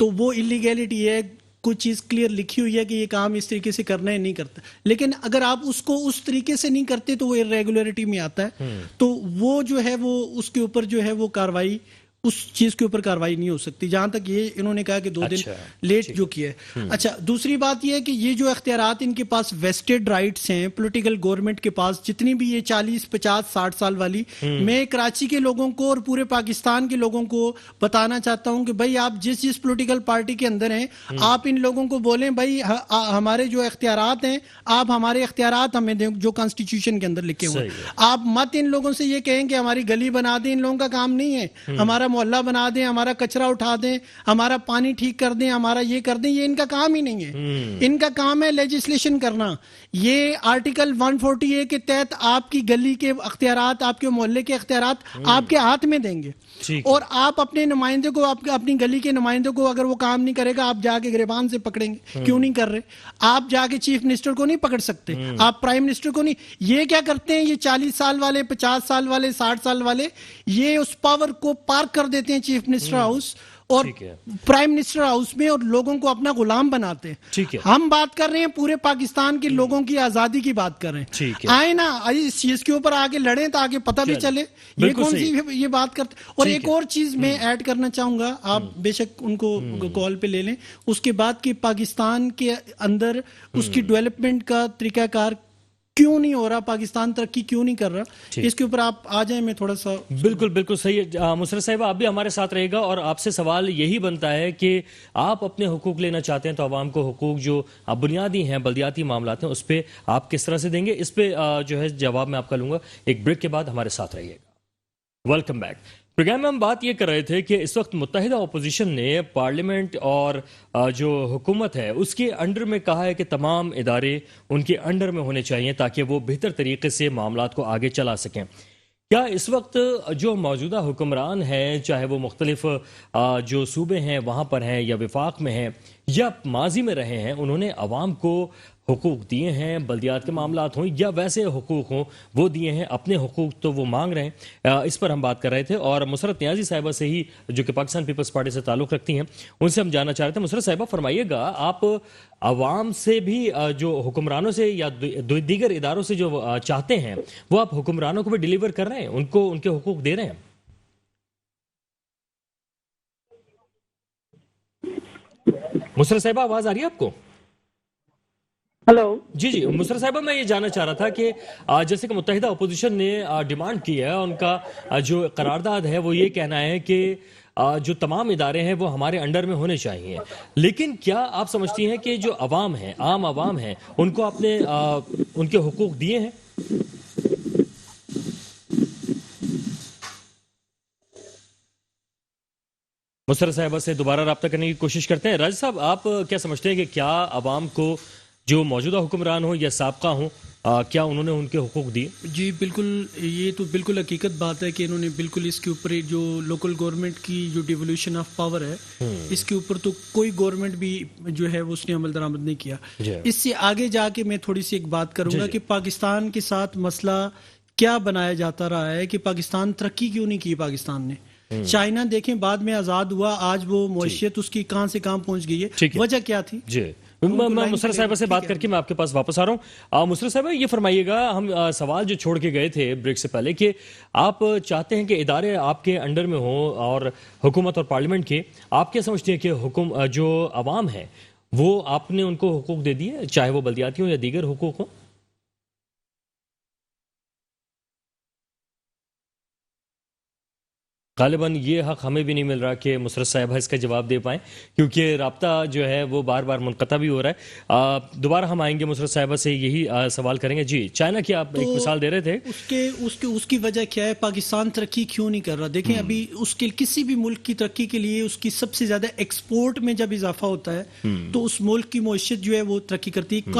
تو وہ اللیگیلٹی ہے، کوئی چیز کلیئر لکھی ہوئی ہے کہ یہ کام اس طریقے سے کرنا ہے، نہیں کرتا. لیکن اگر آپ اس کو اس طریقے سے نہیں کرتے تو وہ ارریگولیرٹی میں آتا ہے. تو وہ جو ہے وہ اس کے اوپر جو ہے وہ کاروائی، اس چیز کے اوپر کاروائی نہیں ہو سکتی. جہاں تک یہ انہوں نے کہا کہ 2 دن لیٹ جو کیا ہے. اچھا، دوسری بات یہ ہے کہ یہ جو اختیارات ان کے پاس ویسٹڈ رائٹس ہیں پولیٹیکل گورنمنٹ کے پاس، جتنی بھی یہ 40 50 60 سال والی، میں کراچی کے لوگوں کو اور پورے پاکستان کے لوگوں کو بتانا چاہتا ہوں کہ بھائی آپ جس پولیٹیکل پارٹی کے اندر ہیں، آپ ان لوگوں کو بولیں بھائی ہمارے جو اختیارات ہیں، آپ ہمارے اختیارات ہمیں دیں جو کانسٹیٹیوشن کے اندر لکھے ہوئے ہیں. آپ مت ان لوگوں سے یہ کہیں کہ ہماری گلی بنا دیں. ان لوگوں کا کام نہیں ہے. ہمارا محلہ بنا دیں، ہمارا کچرا اٹھا دیں، ہمارا پانی ٹھیک کر دیں، ہمارا یہ کر دیں. یہ ان کا کام ہی نہیں ہے. ان کا کام ہے لیجسلیشن کرنا. یہ آرٹیکل 140A کے تحت آپ کی گلی کے اختیارات، آپ کے محلے کے اختیارات آپ کے ہاتھ میں دیں گے. اور آپ اپنے نمائندے کو، اپنی گلی کے نمائندے کو اگر وہ کام نہیں کرے گا، آپ جا کے گریبان سے پکڑیں گے. کیوں نہیں کر رہے؟ آپ جا کے چیف منسٹر کو نہیں پکڑ سکتے، آپ پرائم منسٹر کو نہیں. یہ کیا کرتے ہیں؟ یہ 40 سال والے، 50 سال والے، 60 سال والے، یہ اس پاور کو پارک کر دیتے ہیں چیف منسٹر ہاؤس اور پرائم منسٹر ہاؤس میں، اور لوگوں کو اپنا غلام بناتے ہیں. ہم بات کر رہے ہیں پورے پاکستان کے لوگوں کی آزادی کی بات کر رہے ہیں. آئے نا اس چیز کے اوپر آگے لڑیں تاکہ پتہ بھی چلے یہ کون سی یہ بات کرتے. اور ایک اور چیز میں ایڈ کرنا چاہوں گا، آپ بے شک ان کو کال پہ لے لیں، اس کے بعد کہ پاکستان کے اندر اس کی ڈیولپمنٹ کا طریقہ کار کیوں نہیں ہو رہا، پاکستان ترقی کیوں نہیں کر رہا، اس کے اوپر آپ آ جائیں. میں تھوڑا سا بالکل صحیح. مسرت صاحبہ آپ بھی ہمارے ساتھ رہے گا، اور آپ سے سوال یہی بنتا ہے کہ آپ اپنے حقوق لینا چاہتے ہیں تو عوام کو حقوق جو بنیادی ہیں، بلدیاتی معاملات ہیں، اس پہ آپ کس طرح سے دیں گے؟ اس پہ جو ہے جواب میں آپ کا لوں گا ایک بریک کے بعد. ہمارے ساتھ رہیے گا. Welcome back. پروگرام میں ہم بات یہ کر رہے تھے کہ اس وقت متحدہ اپوزیشن نے پارلیمنٹ اور جو حکومت ہے اس کے انڈر میں کہا ہے کہ تمام ادارے ان کے انڈر میں ہونے چاہیے تاکہ وہ بہتر طریقے سے معاملات کو آگے چلا سکیں. کیا اس وقت جو موجودہ حکمران ہیں، چاہے وہ مختلف جو صوبے ہیں وہاں پر ہیں یا وفاق میں ہیں یا ماضی میں رہے ہیں، انہوں نے عوام کو حقوق دیے ہیں، بلدیات کے معاملات ہوں یا ویسے حقوق ہوں، وہ دیے ہیں؟ اپنے حقوق تو وہ مانگ رہے ہیں. اس پر ہم بات کر رہے تھے، اور مسرت نیازی صاحبہ سے ہی جو کہ پاکستان پیپلز پارٹی سے تعلق رکھتی ہیں، ان سے ہم جاننا چاہ رہے تھے. مسرت صاحبہ فرمائیے گا، آپ عوام سے بھی جو حکمرانوں سے یا دیگر اداروں سے جو چاہتے ہیں وہ آپ حکمرانوں کو بھی ڈیلیور کر رہے ہیں، ان کو ان کے حقوق دے رہے ہیں؟ مسرت صاحبہ آواز آ رہی ہے آپ کو؟ ہلو جی مسرت صاحبہ، میں یہ جاننا چاہ رہا تھا کہ جیسے کہ متحدہ اپوزیشن نے ڈیمانڈ کی ہے، ان کا جو قرارداد ہے وہ یہ کہنا ہے کہ جو تمام ادارے ہیں وہ ہمارے انڈر میں ہونے چاہیے. لیکن کیا آپ سمجھتی ہیں کہ جو عوام ہیں، عام عوام ہیں، ان کو آپ نے ان کے حقوق دیے ہیں؟ مسرت صاحبہ سے دوبارہ رابطہ کرنے کی کوشش کرتے ہیں. راجد صاحب، آپ کیا سمجھتے ہیں کہ کیا عوام کو جو موجودہ حکمران ہوں یا سابقہ ہوں، کیا انہوں نے ان کے حقوق دیے؟ جی بالکل، یہ تو بالکل حقیقت بات ہے کہ انہوں نے بالکل اس کے اوپر جو لوکل گورنمنٹ کی جو ڈیولوشن آف پاور ہے، اس کے اوپر تو کوئی گورنمنٹ بھی جو ہے وہ اس نے عمل درآمد نہیں کیا. اس سے آگے جا کے میں تھوڑی سی ایک بات کروں گا کہ پاکستان کے ساتھ مسئلہ کیا بنایا جاتا رہا ہے کہ پاکستان ترقی کیوں نہیں کی. پاکستان نے چائنا دیکھیں بعد میں آزاد ہوا، آج وہ معیشت اس کی کہاں سے کہاں پہنچ گئی ہے. وجہ کیا تھی؟ میں مسرت صاحبہ سے بات کر کے میں آپ کے پاس واپس آ رہا ہوں. مسرت صاحبہ یہ فرمائیے گا، ہم سوال جو چھوڑ کے گئے تھے بریک سے پہلے، کہ آپ چاہتے ہیں کہ ادارے آپ کے انڈر میں ہوں اور حکومت اور پارلیمنٹ کے، آپ کیا سمجھتے ہیں کہ جو عوام ہے وہ آپ نے ان کو حقوق دے دیے، چاہے وہ بلدیاتی ہوں یا دیگر حقوق ہوں؟ غالباً یہ حق ہمیں بھی نہیں مل رہا کہ مسرت صاحبہ اس کا جواب دے پائیں، کیونکہ رابطہ جو ہے وہ بار بار منقطع بھی ہو رہا ہے. دوبارہ ہم آئیں گے مسرت صاحبہ سے یہی سوال کریں گے. جی چائنا کی آپ ایک مثال دے رہے تھے، اس کی وجہ کیا ہے؟ پاکستان ترقی کیوں نہیں کر رہا؟ دیکھیں ابھی اس کے کسی بھی ملک کی ترقی کے لیے اس کی سب سے زیادہ ایکسپورٹ میں جب اضافہ ہوتا ہے تو اس ملک کی معیشت جو ہے وہ ترقی کرتی ہے.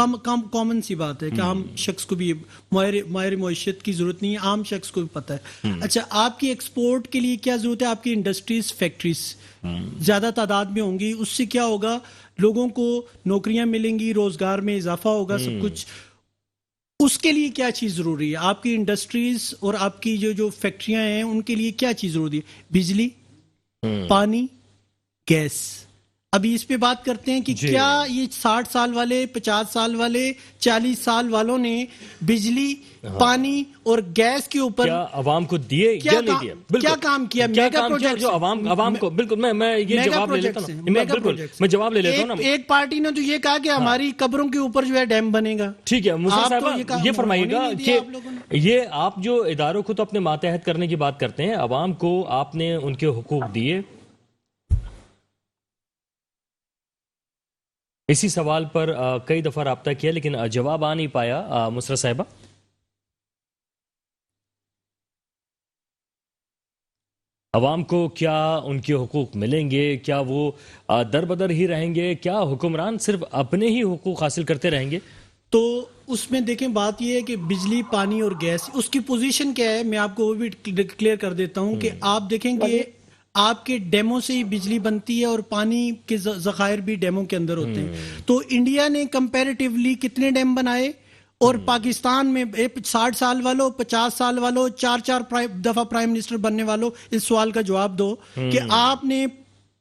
کامن سی بات ہے کہ عام شخص کو بھی ماہر معیشت کی ضرورت نہیں ہے، عام شخص کو بھی پتہ ہے. اچھا، آپ کی ایکسپورٹ کے لیے کیا ضرورت ہے؟ آپ کی انڈسٹریز، فیکٹریز زیادہ تعداد میں ہوں گی. اس سے کیا ہوگا؟ لوگوں کو نوکریاں ملیں گی، روزگار میں اضافہ ہوگا، سب کچھ. اس کے لیے کیا چیز ضروری ہے؟ آپ کی انڈسٹریز اور آپ کی جو فیکٹریاں ہیں ان کے لیے کیا چیز ضروری ہے؟ بجلی، پانی، گیس. ابھی اس پہ بات کرتے ہیں کہ کیا یہ 60 سال والے، 50 سال والے، 40 سال والوں نے بجلی، پانی اور گیس کے اوپر کیا عوام کو دیے یا نہیں دیے؟ کیا کام کیا؟ کیا میگا کام کیا پروجیکٹس جو عوام کو، بالکل میں یہ جواب لے لیتا ہوں. بالکل میں جواب لے لیتا ہوں نا. ایک پارٹی نے تو یہ کہا کہ ہماری قبروں کے اوپر جو ہے ڈیم بنے گا. ٹھیک ہے مسرت صاحبہ، یہ فرمائیے گا کہ یہ آپ جو اداروں کو تو اپنے ماتحت کرنے کی بات کرتے ہیں، عوام کو آپ نے ان کے حقوق دیے؟ اسی سوال پر کئی دفعہ رابطہ کیا لیکن جواب آ نہیں پایا. مسرت صاحبہ، عوام کو کیا ان کے حقوق ملیں گے؟ کیا وہ در بدر ہی رہیں گے؟ کیا حکمران صرف اپنے ہی حقوق حاصل کرتے رہیں گے؟ تو اس میں دیکھیں بات یہ ہے کہ بجلی، پانی اور گیس، اس کی پوزیشن کیا ہے؟ میں آپ کو وہ بھی کلیئر کر دیتا ہوں کہ آپ دیکھیں کہ آپ کے ڈیموں سے ہی بجلی بنتی ہے اور پانی کے ذخائر بھی ڈیموں کے اندر ہوتے ہیں. تو انڈیا نے کمپیریٹیولی کتنے ڈیم بنائے؟ اور پاکستان میں 60 سال والوں، 50 سال والوں، 4 دفعہ پرائم منسٹر بننے والوں، اس سوال کا جواب دو کہ آپ نے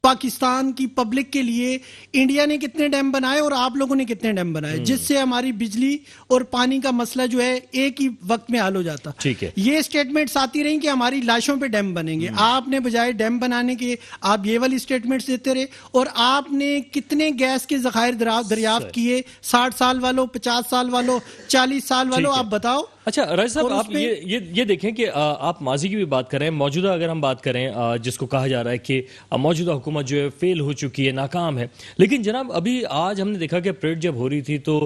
پاکستان کی پبلک کے لیے انڈیا نے کتنے ڈیم بنائے اور آپ لوگوں نے کتنے ڈیم بنائے، جس سے ہماری بجلی اور پانی کا مسئلہ جو ہے ایک ہی وقت میں حل ہو جاتا. ٹھیک ہے. یہ سٹیٹمنٹس آتی رہیں کہ ہماری لاشوں پہ ڈیم بنیں گے. آپ نے بجائے ڈیم بنانے کے آپ یہ والی سٹیٹمنٹس دیتے رہے. اور آپ نے کتنے گیس کے ذخائر دریافت کیے 60 سال والوں، 50 سال والوں، 40 سال والوں؟ آپ بتاؤ. اچھا راجہ صاحب، آپ یہ دیکھیں کہ آپ ماضی کی بھی بات کریں، موجودہ اگر ہم بات کریں جس کو کہا جا رہا ہے کہ موجودہ حکومت جو ہے فیل ہو چکی ہے، ناکام ہے، لیکن جناب ابھی آج ہم نے دیکھا کہ پریڈ جب ہو رہی تھی تو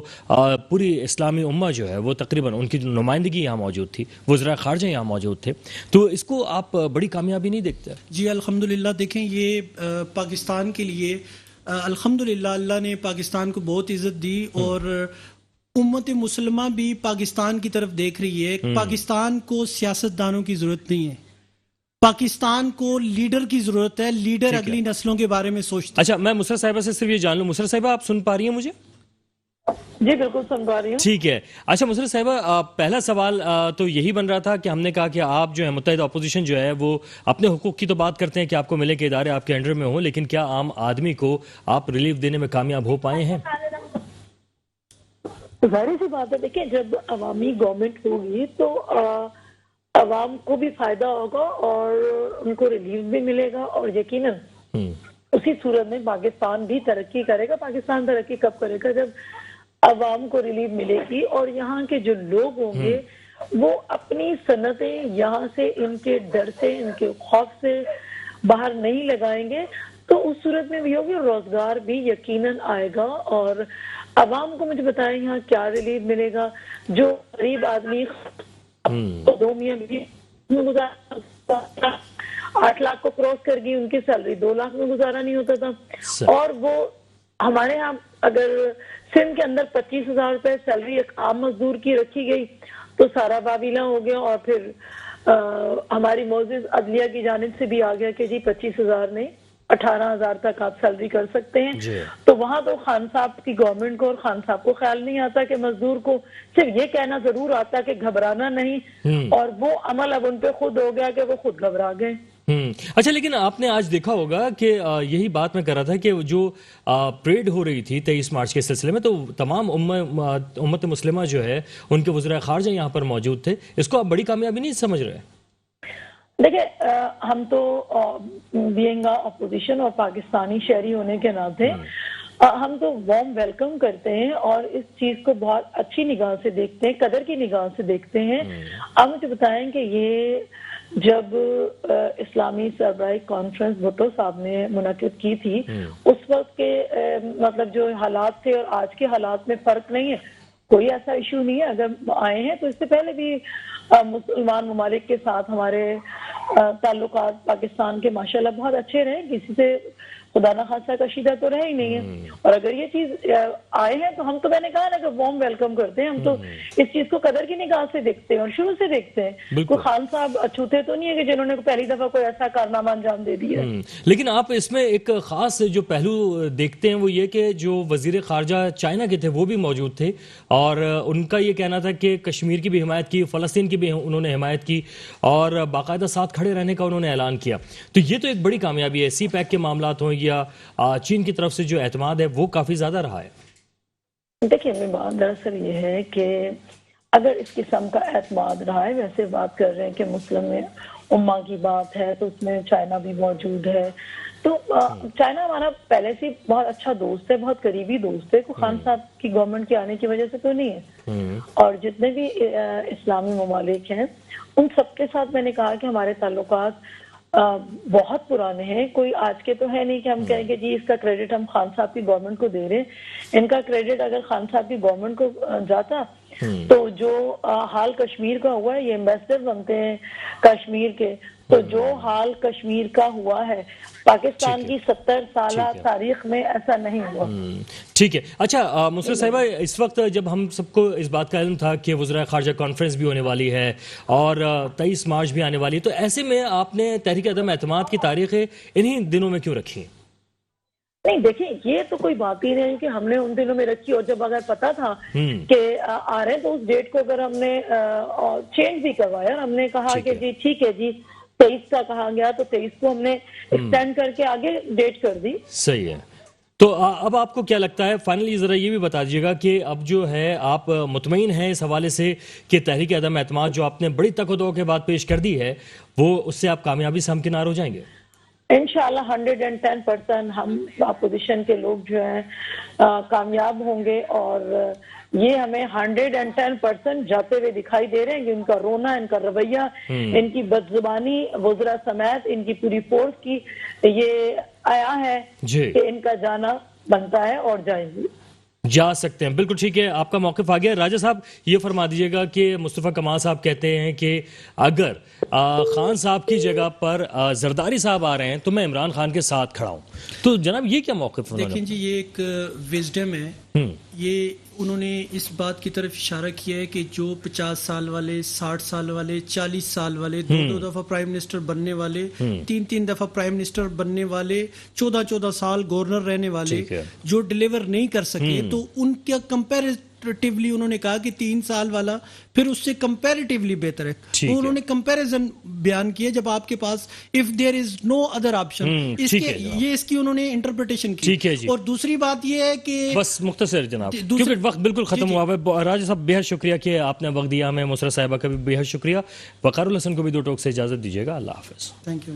پوری اسلامی امہ جو ہے وہ تقریباً ان کی نمائندگی یہاں موجود تھی، وزراء خارجہ یہاں موجود تھے، تو اس کو آپ بڑی کامیابی نہیں دیکھتے؟ جی الحمدللہ، دیکھیں یہ پاکستان کے لیے الحمدللہ اللہ نے پاکستان کو بہت عزت دی اور امت مسلمہ بھی پاکستان کی طرف دیکھ رہی ہے. پاکستان کو سیاستدانوں کی ضرورت نہیں ہے، پاکستان کو لیڈر کی ضرورت ہے. لیڈر اگلی نسلوں کے بارے میں سوچتے ہیں. اچھا، میں مسرت صاحبہ سے صرف یہ جان لوں، مسرت صاحبہ آپ سن پا رہی ہیں مجھے؟ جی بالکل سن پا رہی ہوں. ٹھیک ہے. اچھا مسرت صاحبہ، پہلا سوال تو یہی بن رہا تھا کہ ہم نے کہا کہ آپ جو ہے متحدہ اپوزیشن جو ہے وہ اپنے حقوق کی تو بات کرتے ہیں کہ آپ کو ملے کہ ادارے آپ کے انڈر میں ہوں، لیکن کیا عام آدمی کو آپ ریلیف دینے میں کامیاب ہو پائے ہیں؟ ظاہر سی بات ہے، دیکھیں جب عوامی گورنمنٹ ہوگی تو عوام کو بھی فائدہ ہوگا اور ان کو ریلیف بھی ملے گا، اور یقیناً اسی صورت میں پاکستان بھی ترقی کرے گا. پاکستان ترقی کب کرے گا؟ جب عوام کو ریلیف ملے گی اور یہاں کے جو لوگ ہوں گے وہ اپنی صنعتیں یہاں سے ان کے ڈر سے، ان کے خوف سے باہر نہیں لگائیں گے، تو اس صورت میں بھی ہوگی، روزگار بھی یقیناً آئے گا. اور عوام کو مجھے بتائیں یہاں کیا ریلیف ملے گا؟ جو غریب آدمی 2 میاں بیوی 8 لاکھ کو کراس کر گئی، ان کی سیلری 2 لاکھ میں گزارا نہیں ہوتا تھا، اور وہ ہمارے ہاں اگر سندھ کے اندر 25,000 روپے سیلری ایک عام مزدور کی رکھی گئی تو سارا بابیلا ہو گیا. اور پھر ہماری معزز عدلیہ کی جانب سے بھی آ گیا کہ جی 25,000 نہیں 18,000 تک آپ سیلری کر سکتے ہیں. تو وہاں تو خان صاحب کی گورنمنٹ کو اور خان صاحب کو خیال نہیں آتا کہ مزدور کو صرف یہ کہنا ضرور آتا کہ گھبرانا نہیں، اور وہ عمل اب ان پہ خود ہو گیا کہ وہ خود گھبرا گئے. اچھا، لیکن آپ نے آج دیکھا ہوگا کہ یہی بات میں کر رہا تھا کہ جو پریڈ ہو رہی تھی 23 مارچ کے سلسلے میں، تو تمام امت مسلمہ جو ہے ان کے وزراء خارجہ یہاں پر موجود تھے، اس کو آپ بڑی کامیابی نہیں سمجھ رہے؟ دیکھیں ہم تو بینگ اپوزیشن اور پاکستانی شہری ہونے کے ناطے ہم تو وارم ویلکم کرتے ہیں اور اس چیز کو بہت اچھی نگاہ سے دیکھتے ہیں، قدر کی نگاہ سے دیکھتے ہیں. آپ مجھے بتائیں کہ یہ جب اسلامی سربراہی کانفرنس بھٹو صاحب نے منعقد کی تھی، اس وقت کے مطلب جو حالات تھے اور آج کے حالات میں فرق نہیں ہے، کوئی ایسا ایشو نہیں ہے. اگر آئے ہیں تو اس سے پہلے بھی مسلمان ممالک کے ساتھ ہمارے تعلقات پاکستان کے ماشاءاللہ بہت اچھے رہے، کسی سے خدا نہ خاصہ کشیدہ تو رہ ہی نہیں ہے. اور اگر یہ چیز آئے ہیں تو ہم تو میں نے کہا نا کہ وارم ویلکم کرتے ہیں. ہم تو اس چیز کو قدر کی نگاہ سے دیکھتے ہیں اور شروع سے دیکھتے ہیں. کوئی خان صاحب اچھوتے تو نہیں ہے کہ جنہوں نے پہلی دفعہ کوئی ایسا کارنامہ انجام دے دیا. لیکن آپ اس میں ایک خاص جو پہلو دیکھتے ہیں وہ یہ کہ جو وزیر خارجہ چائنا کے تھے وہ بھی موجود تھے اور ان کا یہ کہنا تھا کہ کشمیر کی بھی حمایت کی, فلسطین کی بھی انہوں نے حمایت کی اور باقاعدہ ساتھ کھڑے رہنے کا انہوں نے اعلان کیا. تو یہ تو ایک بڑی کامیابی ہے. سی پیک کے معاملات ہوں یا چین کی طرف سے جو اعتماد ہے وہ کافی زیادہ رہا ہے. دیکھیے بات دراصل یہ ہے کہ اگر اس قسم کا اعتماد رہا ہے, ویسے بات کر رہے ہیں کہ مسلم امہ کی بات ہے تو اس میں چائنا بھی موجود ہے. تو چائنا ہمارا پہلے سے بہت اچھا دوست ہے, بہت قریبی دوست ہے. کوئی خان صاحب کی گورنمنٹ کے آنے کی وجہ سے تو نہیں ہے. اور جتنے بھی اسلامی ممالک ہیں ان سب کے ساتھ میں نے کہا کہ ہمارے تعلقات بہت پرانے ہیں. کوئی آج کے تو ہے نہیں کہ ہم کہیں گے جی اس کا کریڈٹ ہم خان صاحب کی گورنمنٹ کو دے رہے ہیں. ان کا کریڈٹ اگر خان صاحب کی گورنمنٹ کو جاتا تو جو حال کشمیر کا ہوا ہے, یہ ایمبیسڈر بنتے ہیں کشمیر کے, تو جو حال کشمیر کا ہوا ہے پاکستان کی 70 سالہ تاریخ میں ایسا نہیں ہوا. ٹھیک ہے. اچھا مسرت صاحبہ, اس وقت جب ہم سب کو اس بات کا علم تھا کہ وزراء خارجہ کانفرنس بھی ہونے والی ہے اور 23 مارچ بھی آنے والی ہے, تو ایسے میں آپ نے تحریک عدم اعتماد کی تاریخیں انہی دنوں میں کیوں رکھی ہیں؟ نہیں دیکھیں, یہ تو کوئی بات ہی نہیں کہ ہم نے ان دنوں میں رکھی, اور جب اگر پتا تھا کہ آ رہے ہیں تو اس ڈیٹ کو اگر ہم نے چینج بھی کروایا, ہم نے کہا کہ جی ٹھیک ہے جی 23 کا کہا گیا تو 23 کو ہم نے ایکسٹینڈ کر کے آگے ڈیٹ کر دی. صحیح ہے. تو اب آپ کو کیا لگتا ہے, فائنلی ذرا یہ بھی بتا دیجیے گا کہ اب جو ہے آپ مطمئن ہیں اس حوالے سے کہ تحریک عدم اعتماد جو آپ نے بڑی تک و دو کے بعد پیش کر دی ہے وہ اس سے آپ کامیابی سے ہمکنار ہو جائیں گے؟ انشاءاللہ 110% ہم اپوزیشن کے لوگ جو ہیں کامیاب ہوں گے, اور یہ ہمیں 110% جاتے ہوئے دکھائی دے رہے ہیں کہ ان کا رونا, ان کا رویہ, ان کی بدزبانی وزراء سمیت ان کی پوری فورس کی یہ آیا ہے کہ ان کا جانا بنتا ہے اور جائیں گے, جا سکتے ہیں. بالکل ٹھیک ہے, آپ کا موقف آ گیا. راجہ صاحب یہ فرما دیجئے گا کہ مصطفیٰ کمال صاحب کہتے ہیں کہ اگر خان صاحب کی جگہ پر زرداری صاحب آ رہے ہیں تو میں عمران خان کے ساتھ کھڑا ہوں. تو جناب یہ کیا موقف انہوں نے؟ دیکھیں جی, یہ ایک وزڈم ہے. یہ انہوں نے اس بات کی طرف اشارہ کیا ہے کہ جو 50 سال والے, 60 سال والے, 40 سال والے, 2 دفعہ پرائم منسٹر بننے والے, 3 دفعہ پرائم منسٹر بننے والے, 14 سال گورنر رہنے والے, جو ڈیلیور نہیں کر سکے, تو ان کا کمپیریٹیولی انہوں نے کہا کہ 3 سال والا پھر اس سے کمپیریٹیولی بہتر ہے. تو انہوں نے کمپیریزن بیان کیا جب آپ کے پاس if there is no other option, یہ اس کی انہوں نے انٹرپریٹیشن کی. اور دوسری بات یہ ہے کہ بس مختصر جناب کیونکہ وقت بالکل ختم ہوا ہے. راجہ صاحب بے حد شکریہ کہ آپ نے وقت دیا ہمیں. مسرت صاحبہ کا بھی بے حد شکریہ. وقار الحسن کو بھی 2 ٹوک سے اجازت دیجیے گا. اللہ حافظ. Thank you.